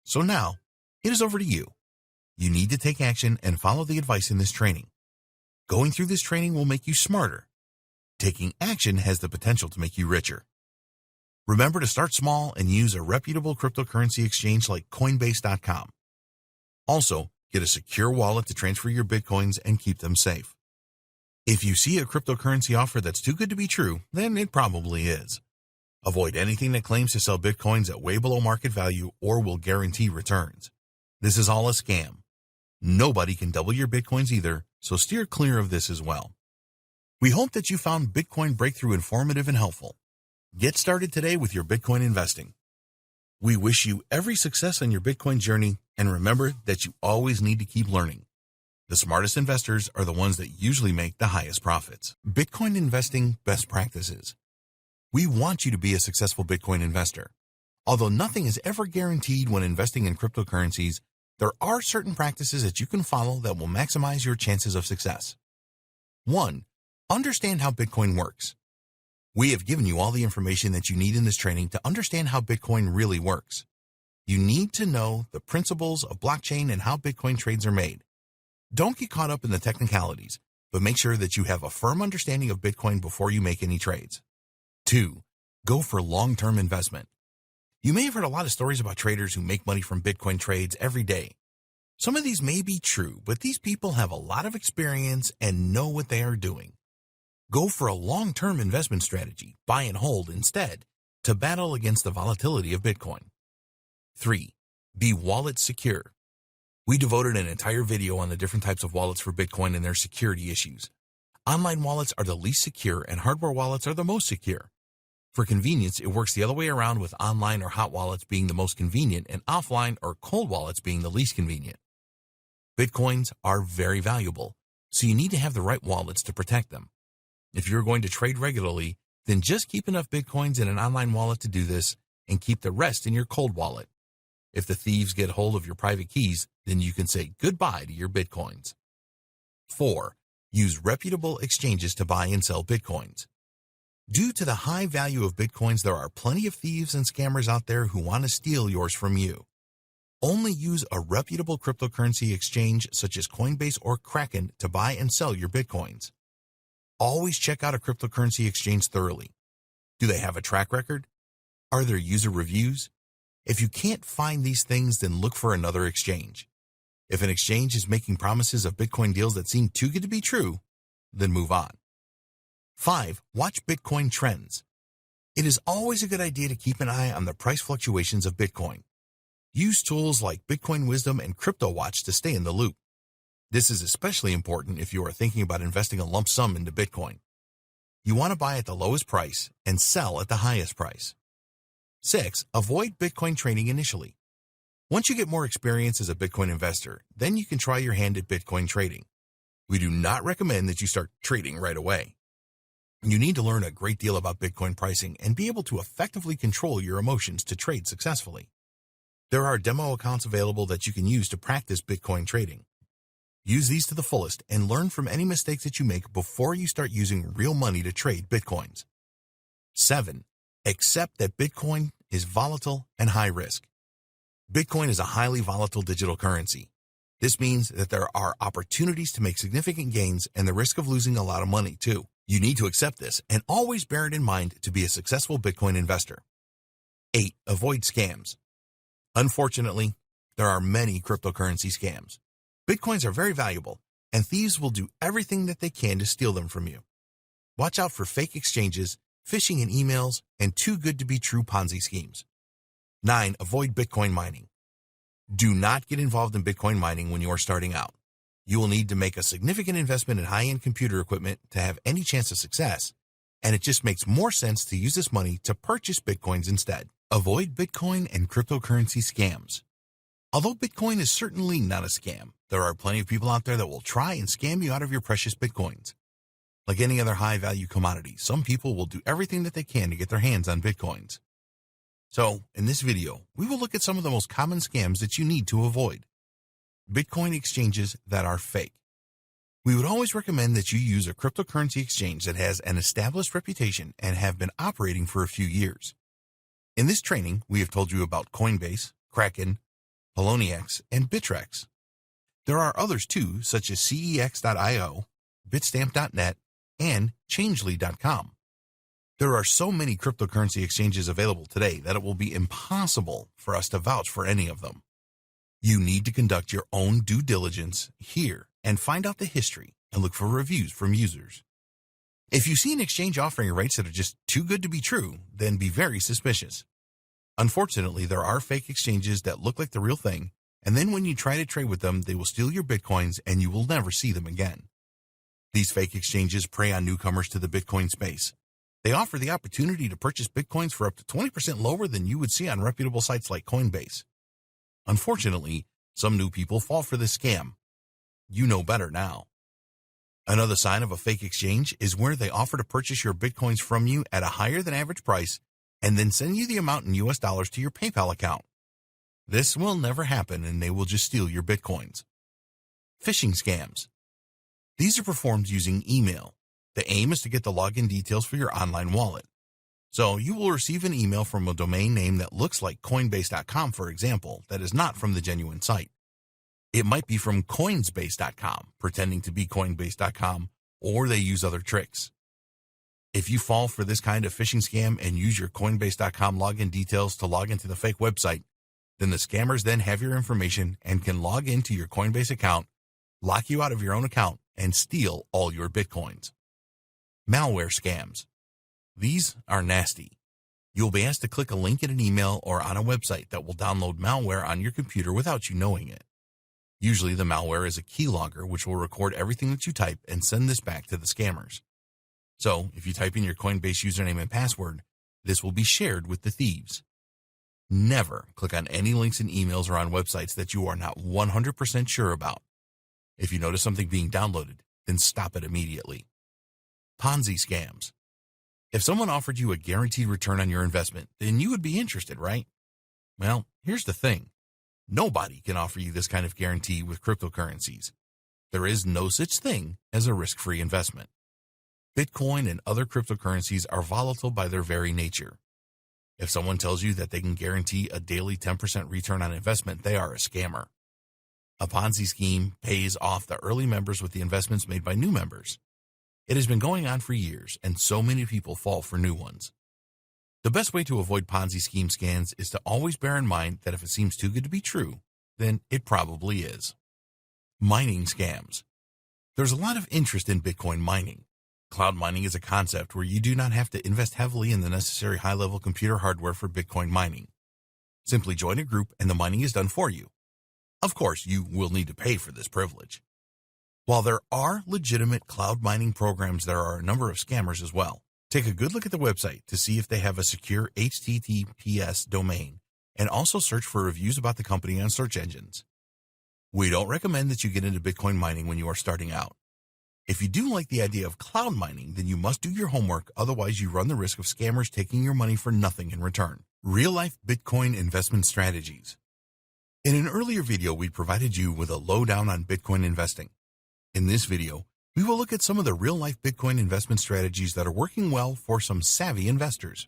So now, it is over to you. You need to take action and follow the advice in this training. Going through this training will make you smarter. Taking action has the potential to make you richer. Remember to start small and use a reputable cryptocurrency exchange like Coinbase.com. Also, get a secure wallet to transfer your Bitcoins and keep them safe. If you see a cryptocurrency offer that's too good to be true, then it probably is. Avoid anything that claims to sell Bitcoins at way below market value or will guarantee returns. This is all a scam. Nobody can double your Bitcoins either, so steer clear of this as well. We hope that you found Bitcoin Breakthrough informative and helpful. Get started today with your Bitcoin investing. We wish you every success on your Bitcoin journey, and remember that you always need to keep learning. The smartest investors are the ones that usually make the highest profits. Bitcoin investing best practices. We want you to be a successful Bitcoin investor. Although nothing is ever guaranteed when investing in cryptocurrencies, there are certain practices that you can follow that will maximize your chances of success. 1. Understand how Bitcoin works. We have given you all the information that you need in this training to understand how Bitcoin really works. You need to know the principles of blockchain and how Bitcoin trades are made. Don't get caught up in the technicalities, but make sure that you have a firm understanding of Bitcoin before you make any trades. 2. Go for long-term investment. You may have heard a lot of stories about traders who make money from Bitcoin trades every day. Some of these may be true, but these people have a lot of experience and know what they are doing. Go for a long-term investment strategy, buy and hold instead, to battle against the volatility of Bitcoin. 3. Be wallet secure. We devoted an entire video on the different types of wallets for Bitcoin and their security issues. Online wallets are the least secure and hardware wallets are the most secure. For convenience, it works the other way around, with online or hot wallets being the most convenient and offline or cold wallets being the least convenient. Bitcoins are very valuable, so you need to have the right wallets to protect them. If you're going to trade regularly, then just keep enough Bitcoins in an online wallet to do this and keep the rest in your cold wallet. If the thieves get hold of your private keys, then you can say goodbye to your Bitcoins. 4. Use reputable exchanges to buy and sell Bitcoins. Due to the high value of Bitcoins, there are plenty of thieves and scammers out there who want to steal yours from you. Only use a reputable cryptocurrency exchange such as Coinbase or Kraken to buy and sell your Bitcoins. Always check out a cryptocurrency exchange thoroughly. Do they have a track record? Are there user reviews? If you can't find these things, then look for another exchange. If an exchange is making promises of Bitcoin deals that seem too good to be true, then move on. 5. Watch Bitcoin trends. It is always a good idea to keep an eye on the price fluctuations of Bitcoin. Use tools like Bitcoin Wisdom and CryptoWatch to stay in the loop. This is especially important if you are thinking about investing a lump sum into Bitcoin. You want to buy at the lowest price and sell at the highest price. 6. Avoid Bitcoin trading initially. Once you get more experience as a Bitcoin investor, then you can try your hand at Bitcoin trading. We do not recommend that you start trading right away. You need to learn a great deal about Bitcoin pricing and be able to effectively control your emotions to trade successfully. There are demo accounts available that you can use to practice Bitcoin trading. Use these to the fullest and learn from any mistakes that you make before you start using real money to trade Bitcoins. 7. Accept that Bitcoin is volatile and high risk. Bitcoin is a highly volatile digital currency. This means that there are opportunities to make significant gains and the risk of losing a lot of money, too. You need to accept this and always bear it in mind to be a successful Bitcoin investor. 8. Avoid scams. Unfortunately, there are many cryptocurrency scams. Bitcoins are very valuable, and thieves will do everything that they can to steal them from you. Watch out for fake exchanges, phishing in emails, and too good to be true Ponzi schemes. 9. Avoid Bitcoin mining. Do not get involved in Bitcoin mining when you are starting out. You will need to make a significant investment in high-end computer equipment to have any chance of success, and it just makes more sense to use this money to purchase Bitcoins instead. Avoid Bitcoin and cryptocurrency scams. Although Bitcoin is certainly not a scam, there are plenty of people out there that will try and scam you out of your precious Bitcoins. Like any other high-value commodity, some people will do everything that they can to get their hands on Bitcoins. So, in this video, we will look at some of the most common scams that you need to avoid. Bitcoin exchanges that are fake. We would always recommend that you use a cryptocurrency exchange that has an established reputation and have been operating for a few years. In this training, we have told you about Coinbase, Kraken, Poloniex, and Bittrex. There are others too, such as CEX.io, Bitstamp.net, and Changely.com. There are so many cryptocurrency exchanges available today that it will be impossible for us to vouch for any of them. You need to conduct your own due diligence here and find out the history and look for reviews from users. If you see an exchange offering rates that are just too good to be true, then be very suspicious. Unfortunately, there are fake exchanges that look like the real thing, and then when you try to trade with them, they will steal your Bitcoins and you will never see them again. These fake exchanges prey on newcomers to the Bitcoin space. They offer the opportunity to purchase Bitcoins for up to 20% lower than you would see on reputable sites like Coinbase. Unfortunately, some new people fall for this scam. You know better now. Another sign of a fake exchange is where they offer to purchase your Bitcoins from you at a higher than average price and then send you the amount in US dollars to your PayPal account. This will never happen and they will just steal your Bitcoins. Phishing scams. These are performed using email. The aim is to get the login details for your online wallet. So you will receive an email from a domain name that looks like Coinbase.com, for example, that is not from the genuine site. It might be from Coinsbase.com, pretending to be Coinbase.com, or they use other tricks. If you fall for this kind of phishing scam and use your Coinbase.com login details to log into the fake website, then the scammers then have your information and can log into your Coinbase account, lock you out of your own account, and steal all your Bitcoins. Malware scams. These are nasty. You'll be asked to click a link in an email or on a website that will download malware on your computer without you knowing it. Usually the malware is a keylogger which will record everything that you type and send this back to the scammers. So, if you type in your Coinbase username and password, this will be shared with the thieves. Never click on any links in emails or on websites that you are not 100% sure about. If you notice something being downloaded, then stop it immediately. Ponzi scams. If someone offered you a guaranteed return on your investment, then you would be interested, right? Well, here's the thing. Nobody can offer you this kind of guarantee with cryptocurrencies. There is no such thing as a risk-free investment. Bitcoin and other cryptocurrencies are volatile by their very nature. If someone tells you that they can guarantee a daily 10% return on investment, they are a scammer. A Ponzi scheme pays off the early members with the investments made by new members. It has been going on for years, and so many people fall for new ones. The best way to avoid Ponzi scheme scams is to always bear in mind that if it seems too good to be true, then it probably is. Mining scams. There's a lot of interest in Bitcoin mining. Cloud mining is a concept where you do not have to invest heavily in the necessary high-level computer hardware for Bitcoin mining. Simply join a group and the mining is done for you. Of course, you will need to pay for this privilege. While there are legitimate cloud mining programs, there are a number of scammers as well. Take a good look at the website to see if they have a secure HTTPS domain, and also search for reviews about the company on search engines. We don't recommend that you get into Bitcoin mining when you are starting out. If you do like the idea of cloud mining, then you must do your homework, otherwise you run the risk of scammers taking your money for nothing in return. Real-life Bitcoin investment strategies. In an earlier video, we provided you with a lowdown on Bitcoin investing. In this video, we will look at some of the real-life Bitcoin investment strategies that are working well for some savvy investors.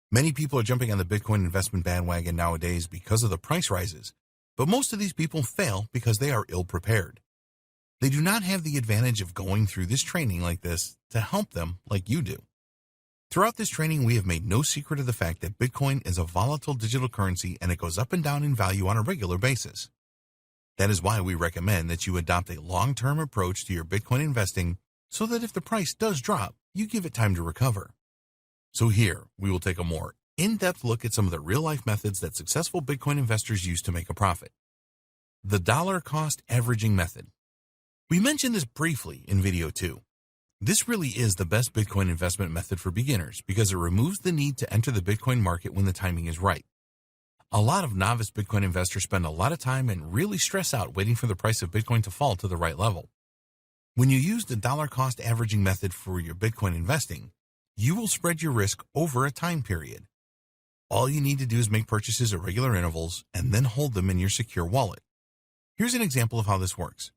Many people are jumping on the Bitcoin investment bandwagon nowadays because of the price rises, but most of these people fail because they are ill-prepared. They do not have the advantage of going through this training like this to help them like you do. Throughout this training, we have made no secret of the fact that Bitcoin is a volatile digital currency and it goes up and down in value on a regular basis. That is why we recommend that you adopt a long-term approach to your Bitcoin investing so that if the price does drop, you give it time to recover. So here, we will take a more in-depth look at some of the real-life methods that successful Bitcoin investors use to make a profit. The dollar cost averaging method. We mentioned this briefly in video 2. This really is the best Bitcoin investment method for beginners because it removes the need to enter the Bitcoin market when the timing is right. A lot of novice Bitcoin investors spend a lot of time and really stress out waiting for the price of Bitcoin to fall to the right level. When you use the dollar cost averaging method for your Bitcoin investing, you will spread your risk over a time period. All you need to do is make purchases at regular intervals and then hold them in your secure wallet. Here's an example of how this works.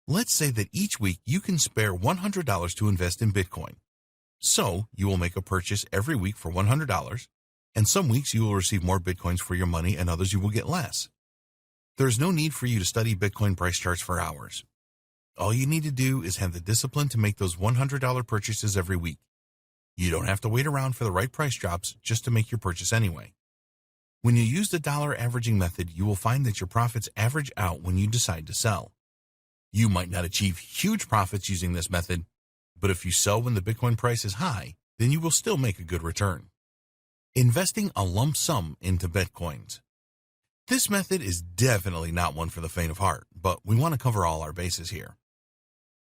Let's say that each week you can spare $100 to invest in Bitcoin. So you will make a purchase every week for $100, and some weeks you will receive more Bitcoins for your money and others you will get less. There is no need for you to study Bitcoin price charts for hours. All you need to do is have the discipline to make those $100 purchases every week. You don't have to wait around for the right price drops just to make your purchase anyway. When you use the dollar averaging method, you will find that your profits average out when you decide to sell. You might not achieve huge profits using this method, but if you sell when the Bitcoin price is high, then you will still make a good return. Investing a lump sum into Bitcoins. This method is definitely not one for the faint of heart, but we want to cover all our bases here.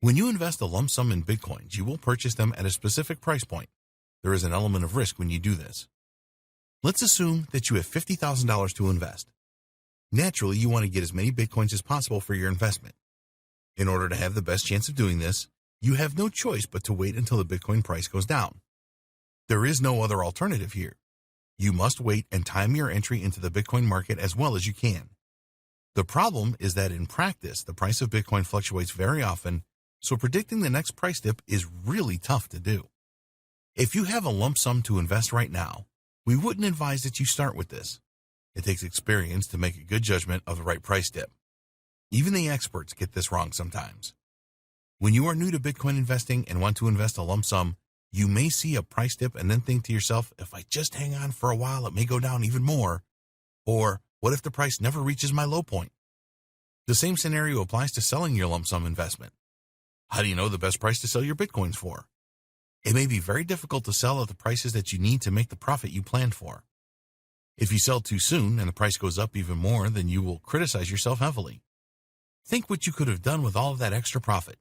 When you invest a lump sum in Bitcoins, you will purchase them at a specific price point. There is an element of risk when you do this. Let's assume that you have $50,000 to invest. Naturally, you want to get as many Bitcoins as possible for your investment. In order to have the best chance of doing this, you have no choice but to wait until the Bitcoin price goes down. There is no other alternative here. You must wait and time your entry into the Bitcoin market as well as you can. The problem is that in practice, the price of Bitcoin fluctuates very often, so predicting the next price dip is really tough to do. If you have a lump sum to invest right now, we wouldn't advise that you start with this. It takes experience to make a good judgment of the right price dip. Even the experts get this wrong sometimes. When you are new to Bitcoin investing and want to invest a lump sum, you may see a price dip and then think to yourself, if I just hang on for a while, it may go down even more. Or, what if the price never reaches my low point? The same scenario applies to selling your lump sum investment. How do you know the best price to sell your Bitcoins for? It may be very difficult to sell at the prices that you need to make the profit you planned for. If you sell too soon and the price goes up even more, then you will criticize yourself heavily. Think what you could have done with all of that extra profit.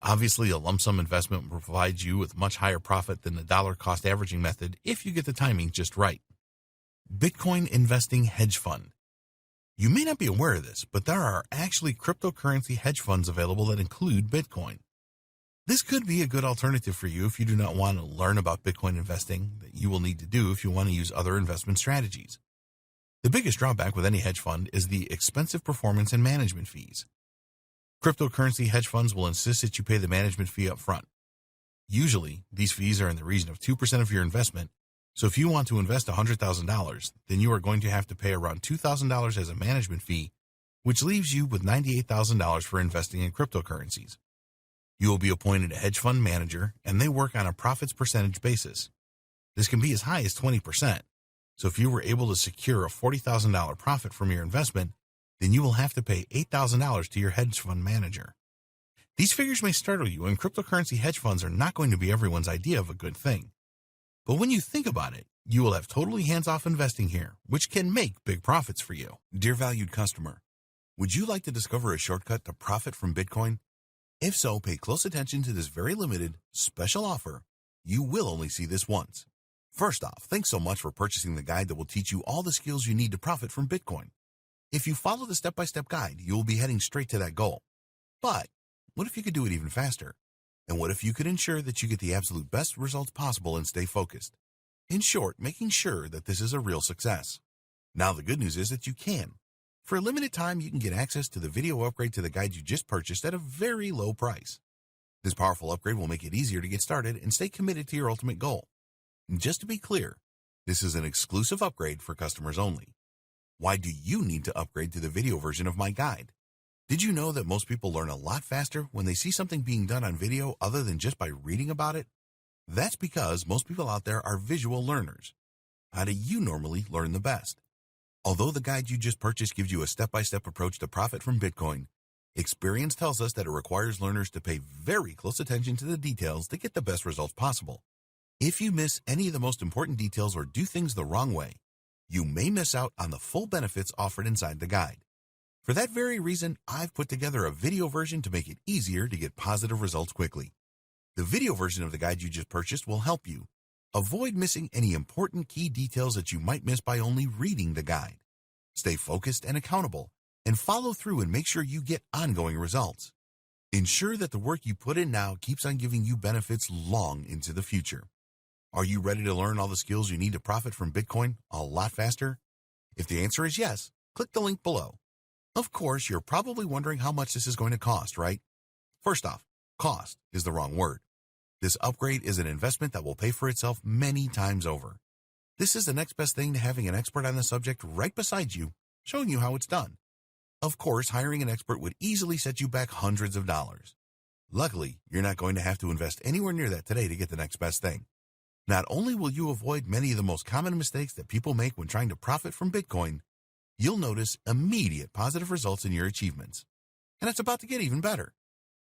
Obviously, a lump sum investment will provide you with much higher profit than the dollar cost averaging method if you get the timing just right. Bitcoin investing hedge fund. You may not be aware of this, but there are actually cryptocurrency hedge funds available that include Bitcoin. This could be a good alternative for you if you do not want to learn about Bitcoin investing that you will need to do if you want to use other investment strategies. The biggest drawback with any hedge fund is the expensive performance and management fees. Cryptocurrency hedge funds will insist that you pay the management fee up front. Usually, these fees are in the region of 2% of your investment, so if you want to invest $100,000, then you are going to have to pay around $2,000 as a management fee, which leaves you with $98,000 for investing in cryptocurrencies. You will be appointed a hedge fund manager, and they work on a profits percentage basis. This can be as high as 20%. So if you were able to secure a $40,000 profit from your investment, then you will have to pay $8,000 to your hedge fund manager. These figures may startle you, and cryptocurrency hedge funds are not going to be everyone's idea of a good thing. But when you think about it, you will have totally hands-off investing here, which can make big profits for you. Dear valued customer, would you like to discover a shortcut to profit from Bitcoin? If so, pay close attention to this very limited, special offer. You will only see this once. First off, thanks so much for purchasing the guide that will teach you all the skills you need to profit from Bitcoin. If you follow the step-by-step guide, you will be heading straight to that goal. But what if you could do it even faster? And what if you could ensure that you get the absolute best results possible and stay focused? In short, making sure that this is a real success. Now the good news is that you can. For a limited time, you can get access to the video upgrade to the guide you just purchased at a very low price. This powerful upgrade will make it easier to get started and stay committed to your ultimate goal. And just to be clear, This is an exclusive upgrade for customers only. Why do you need to upgrade to the video version of my guide? Did you know that most people learn a lot faster when they see something being done on video other than just by reading about it? That's because most people out there are visual learners. How do you normally learn the best? Although the guide you just purchased gives you a step-by-step approach to profit from Bitcoin, experience tells us that it requires learners to pay very close attention to the details to get the best results possible. If you miss any of the most important details or do things the wrong way, you may miss out on the full benefits offered inside the guide. For that very reason, I've put together a video version to make it easier to get positive results quickly. The video version of the guide you just purchased will help you avoid missing any important key details that you might miss by only reading the guide. Stay focused and accountable, and follow through and make sure you get ongoing results. Ensure that the work you put in now keeps on giving you benefits long into the future. Are you ready to learn all the skills you need to profit from Bitcoin a lot faster? If the answer is yes, click the link below. Of course, you're probably wondering how much this is going to cost, right? First off, cost is the wrong word. This upgrade is an investment that will pay for itself many times over. This is the next best thing to having an expert on the subject right beside you, showing you how it's done. Of course, hiring an expert would easily set you back hundreds of dollars. Luckily, you're not going to have to invest anywhere near that today to get the next best thing. Not only will you avoid many of the most common mistakes that people make when trying to profit from Bitcoin, you'll notice immediate positive results in your achievements. And it's about to get even better.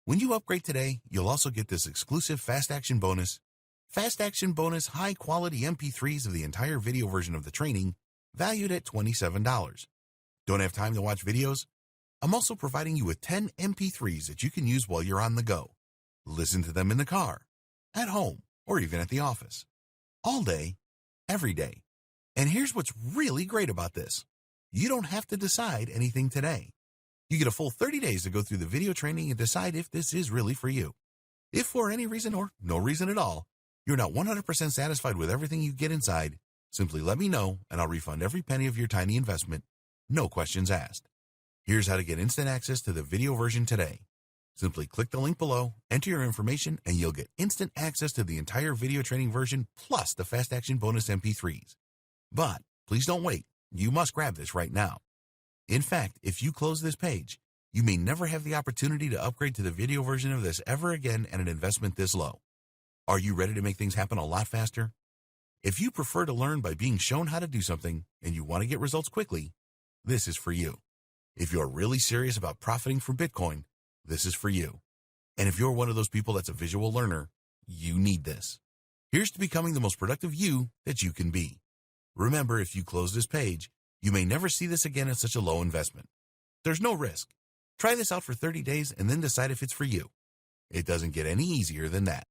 When you upgrade today, you'll also get this exclusive Fast Action Bonus high-quality MP3s of the entire video version of the training, valued at $27. Don't have time to watch videos? I'm also providing you with 10 MP3s that you can use while you're on the go. Listen to them in the car, at home, or even at the office. All day, every day. And here's what's really great about this. You don't have to decide anything today. You get a full 30 days to go through the video training and decide if this is really for you. If for any reason or no reason at all, you're not 100% satisfied with everything you get inside, simply let me know and I'll refund every penny of your tiny investment. No questions asked. Here's how to get instant access to the video version today. Simply click the link below, enter your information, and you'll get instant access to the entire video training version plus the Fast Action Bonus MP3s. But please don't wait. You must grab this right now. In fact, if you close this page, you may never have the opportunity to upgrade to the video version of this ever again at an investment this low. Are you ready to make things happen a lot faster? If you prefer to learn by being shown how to do something and you want to get results quickly, this is for you. If you're really serious about profiting from Bitcoin, this is for you. And if you're one of those people that's a visual learner, you need this. Here's to becoming the most productive you that you can be. Remember, if you close this page, you may never see this again at such a low investment. There's no risk. Try this out for 30 days and then decide if it's for you. It doesn't get any easier than that.